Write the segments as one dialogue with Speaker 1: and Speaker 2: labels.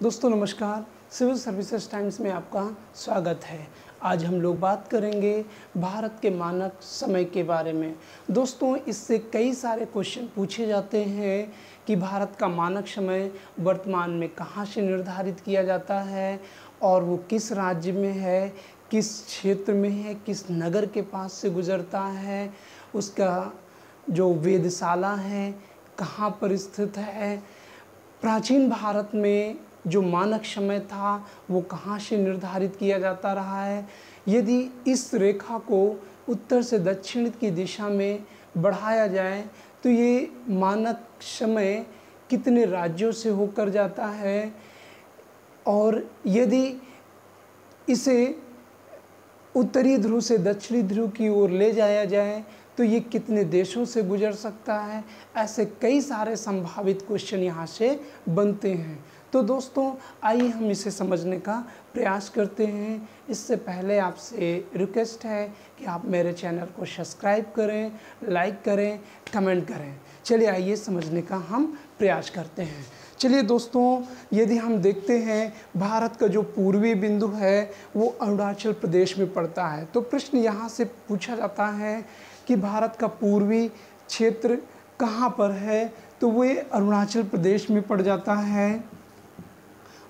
Speaker 1: दोस्तों नमस्कार, civil services times में आपका स्वागत है। आज हम लोग बात करेंगे भारत के मानक समय के बारे में। दोस्तों इससे कई सारे क्वेश्चन पूछे जाते हैं कि भारत का मानक समय वर्तमान में कहाँ से निर्धारित किया जाता है और वो किस राज्य में है, किस क्षेत्र में है, किस नगर के पास से गुजरता है, उसका जो वेधशाला है कहाँ पर स्थित है, प्राचीन भारत में जो मानक समय था वो कहाँ से निर्धारित किया जाता रहा है। यदि इस रेखा को उत्तर से दक्षिण की दिशा में बढ़ाया जाए तो ये मानक समय कितने राज्यों से होकर जाता है, और यदि इसे उत्तरी ध्रुव से दक्षिणी ध्रुव की ओर ले जाया जाए तो ये कितने देशों से गुजर सकता है। ऐसे कई सारे संभावित क्वेश्चन यहाँ से बनते हैं। तो दोस्तों आइए हम इसे समझने का प्रयास करते हैं। इससे पहले आपसे रिक्वेस्ट है कि आप मेरे चैनल को सब्सक्राइब करें, लाइक करें, कमेंट करें। चलिए आइए समझने का हम प्रयास करते हैं। चलिए दोस्तों, यदि हम देखते हैं भारत का जो पूर्वी बिंदु है वो अरुणाचल प्रदेश में पड़ता है। तो प्रश्न यहाँ से पूछा जाता है कि भारत का पूर्वी क्षेत्र कहाँ पर है, तो वो अरुणाचल प्रदेश में पड़ जाता है।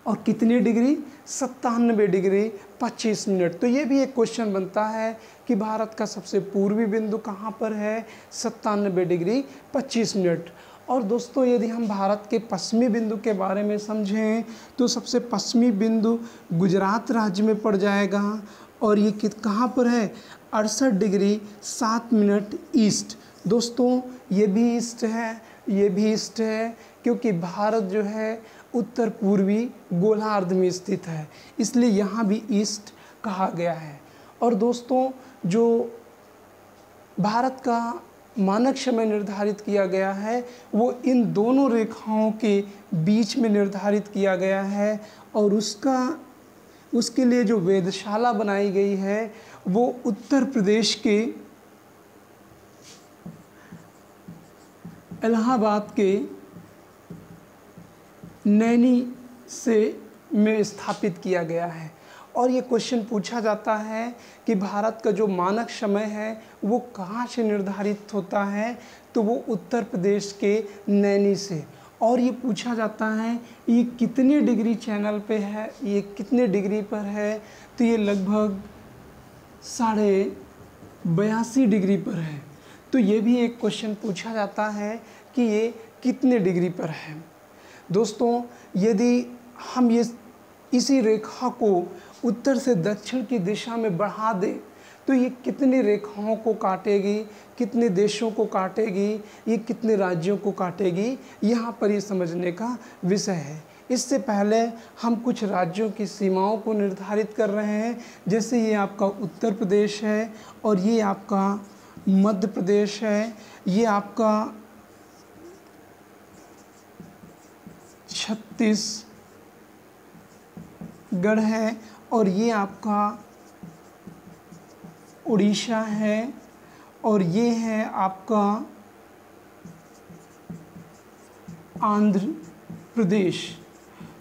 Speaker 1: और कितनी डिग्री? 97 degree 25 minute. तो ये भी एक क्वेश्चन बनता है कि भारत का सबसे पूर्वी बिंदु कहाँ पर है, 97 डिग्री 25 मिनट। और दोस्तों यदि हम भारत के पश्चिमी बिंदु के बारे में समझें तो सबसे पश्चिमी बिंदु गुजरात राज्य में पड़ जाएगा, और ये कहाँ पर है, 68 डिग्री 7 मिनट ईस्ट। दोस्तों ये भी ईस्ट है, ये भी ईस्ट है, क्योंकि भारत जो है उत्तर पूर्वी गोलार्ध में स्थित है, इसलिए यहाँ भी ईस्ट कहा गया है। और दोस्तों जो भारत का मानक समय निर्धारित किया गया है वो इन दोनों रेखाओं के बीच में निर्धारित किया गया है, और उसके लिए जो वेधशाला बनाई गई है वो उत्तर प्रदेश के इलाहाबाद के नैनी में स्थापित किया गया है। और ये क्वेश्चन पूछा जाता है कि भारत का जो मानक समय है वो कहाँ से निर्धारित होता है, तो वो उत्तर प्रदेश के नैनी से। और ये पूछा जाता है ये कितने डिग्री चैनल पे है, ये कितने डिग्री पर है, तो ये लगभग 82.5 डिग्री पर है। तो ये भी एक क्वेश्चन पूछा जाता है कि ये कितने डिग्री पर है। दोस्तों यदि हम इसी रेखा को उत्तर से दक्षिण की दिशा में बढ़ा दें तो ये कितनी रेखाओं को काटेगी, कितने देशों को काटेगी, ये कितने राज्यों को काटेगी, यहाँ पर ये समझने का विषय है। इससे पहले हम कुछ राज्यों की सीमाओं को निर्धारित कर रहे हैं। जैसे ये आपका उत्तर प्रदेश है, और ये आपका मध्य प्रदेश है, ये आपका छत्तीसगढ़ है, और ये आपका उड़ीसा है, और ये है आपका आंध्र प्रदेश।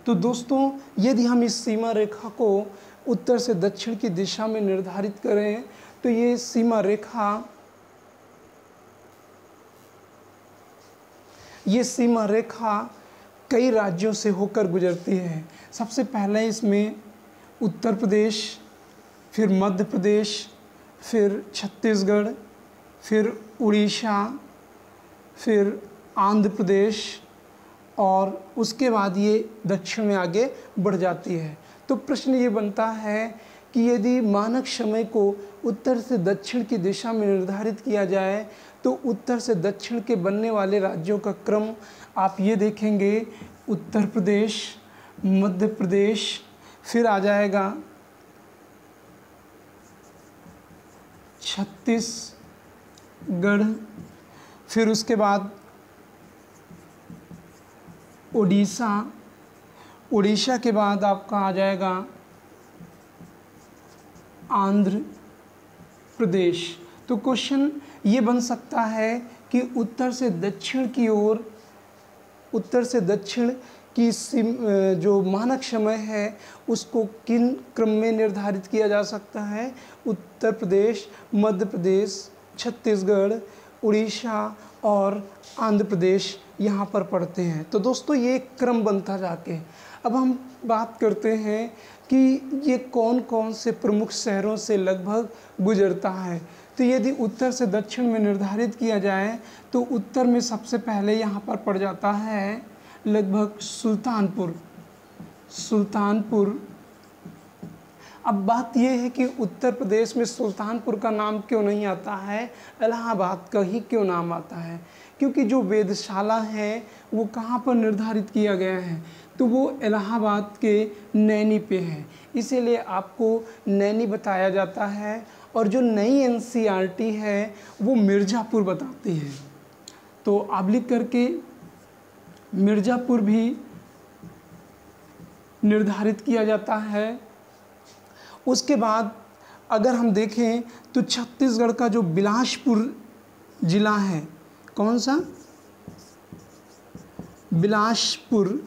Speaker 1: तो दोस्तों यदि हम इस सीमा रेखा को उत्तर से दक्षिण की दिशा में निर्धारित करें तो ये सीमा रेखा कई राज्यों से होकर गुजरती है। सबसे पहले इसमें उत्तर प्रदेश, फिर मध्य प्रदेश, फिर छत्तीसगढ़, फिर उड़ीसा, फिर आंध्र प्रदेश, और उसके बाद ये दक्षिण में आगे बढ़ जाती है। तो प्रश्न ये बनता है कि यदि मानक समय को उत्तर से दक्षिण की दिशा में निर्धारित किया जाए तो उत्तर से दक्षिण के बनने वाले राज्यों का क्रम आप ये देखेंगे, उत्तर प्रदेश, मध्य प्रदेश, फिर आ जाएगा छत्तीसगढ़, फिर उसके बाद उड़ीसा के बाद आपका आ जाएगा आंध्र प्रदेश। तो क्वेश्चन ये बन सकता है कि उत्तर से दक्षिण कि जो मानक समय है उसको किन क्रम में निर्धारित किया जा सकता है। उत्तर प्रदेश, मध्य प्रदेश, छत्तीसगढ़, उड़ीसा और आंध्र प्रदेश यहाँ पर पड़ते हैं। तो दोस्तों ये क्रम बनता जाके अब हम बात करते हैं कि ये कौन कौन से प्रमुख शहरों से लगभग गुजरता है। तो यदि उत्तर से दक्षिण में निर्धारित किया जाए तो उत्तर में सबसे पहले यहाँ पर पड़ जाता है लगभग सुल्तानपुर। अब बात यह है कि उत्तर प्रदेश में सुल्तानपुर का नाम क्यों नहीं आता है, इलाहाबाद का ही क्यों नाम आता है? क्योंकि जो वेधशाला है वो कहाँ पर निर्धारित किया गया है, तो वो इलाहाबाद के नैनी पे है, इसीलिए आपको नैनी बताया जाता है। और जो नई एनसीईआरटी है वो मिर्ज़ापुर बताती है, तो आप लिख करके मिर्ज़ापुर भी निर्धारित किया जाता है। उसके बाद अगर हम देखें तो छत्तीसगढ़ का जो बिलासपुर ज़िला है, कौन सा, बिलासपुर,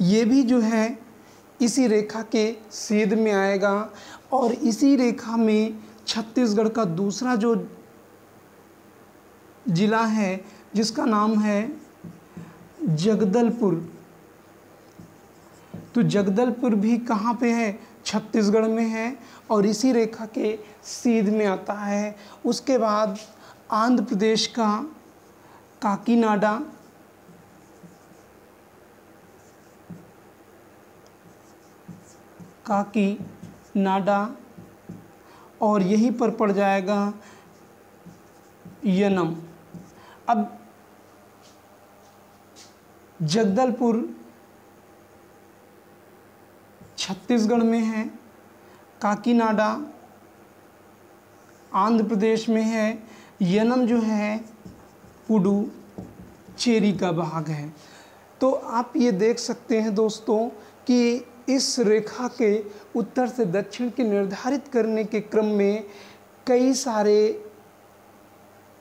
Speaker 1: ये भी जो है इसी रेखा के सीध में आएगा। और इसी रेखा में छत्तीसगढ़ का दूसरा जो ज़िला है जिसका नाम है जगदलपुर, तो जगदलपुर भी कहाँ पे है, छत्तीसगढ़ में है और इसी रेखा के सीध में आता है। उसके बाद आंध्र प्रदेश का काकीनाडा, और यहीं पर पड़ जाएगा यनम। अब जगदलपुर छत्तीसगढ़ में है, काकीनाडा आंध्र प्रदेश में है, यनम जो है पुडुचेरी का भाग है। तो आप ये देख सकते हैं दोस्तों कि इस रेखा के उत्तर से दक्षिण के निर्धारित करने के क्रम में कई सारे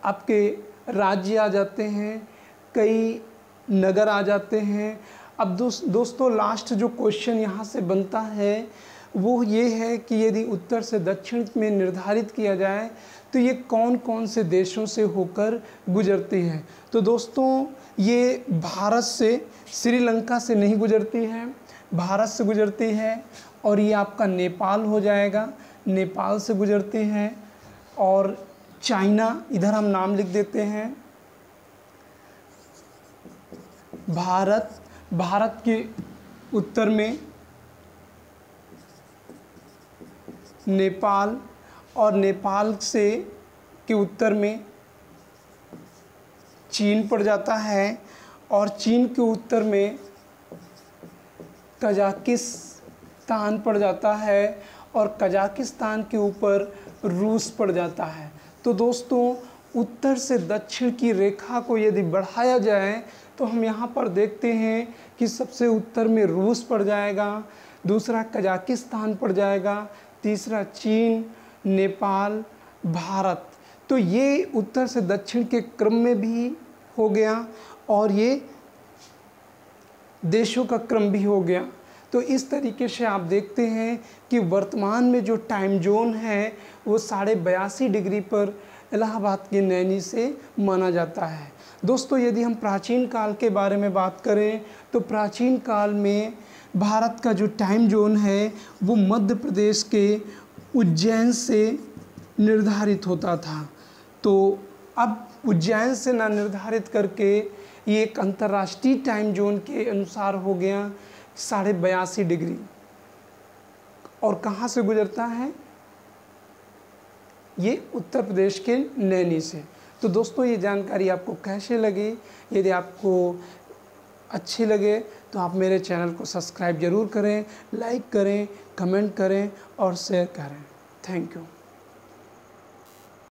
Speaker 1: आपके राज्य आ जाते हैं, कई नगर आ जाते हैं। अब दोस्तों लास्ट जो क्वेश्चन यहाँ से बनता है वो ये है कि यदि उत्तर से दक्षिण में निर्धारित किया जाए तो ये कौन कौन से देशों से होकर गुजरती है। तो दोस्तों ये भारत से, श्रीलंका से नहीं गुजरती है, भारत से गुजरती है। और ये आपका नेपाल हो जाएगा, नेपाल से गुजरती है। और चाइना, इधर हम नाम लिख देते हैं, भारत के उत्तर में नेपाल, और नेपाल से के उत्तर में चीन पड़ जाता है, और चीन के उत्तर में कजाकिस्तान पड़ जाता है, और कजाकिस्तान के ऊपर रूस पड़ जाता है। तो दोस्तों उत्तर से दक्षिण की रेखा को यदि बढ़ाया जाए तो हम यहाँ पर देखते हैं कि सबसे उत्तर में रूस पड़ जाएगा, दूसरा कजाकिस्तान पड़ जाएगा, तीसरा चीन, नेपाल, भारत। तो ये उत्तर से दक्षिण के क्रम में भी हो गया और ये देशों का क्रम भी हो गया। तो इस तरीके से आप देखते हैं कि वर्तमान में जो टाइम जोन है वो 82.5 डिग्री पर इलाहाबाद के नैनी से माना जाता है। दोस्तों यदि हम प्राचीन काल के बारे में बात करें तो प्राचीन काल में भारत का जो टाइम जोन है वो मध्य प्रदेश के उज्जैन से निर्धारित होता था। तो अब उज्जैन से ना निर्धारित करके ये एक अंतर्राष्ट्रीय टाइम जोन के अनुसार हो गया 82.5 डिग्री। और कहाँ से गुजरता है, ये उत्तर प्रदेश के नैनी से। तो दोस्तों ये जानकारी आपको कैसे लगी, यदि आपको अच्छी लगे तो आप मेरे चैनल को सब्सक्राइब ज़रूर करें, लाइक करें, कमेंट करें और शेयर करें। Thank you.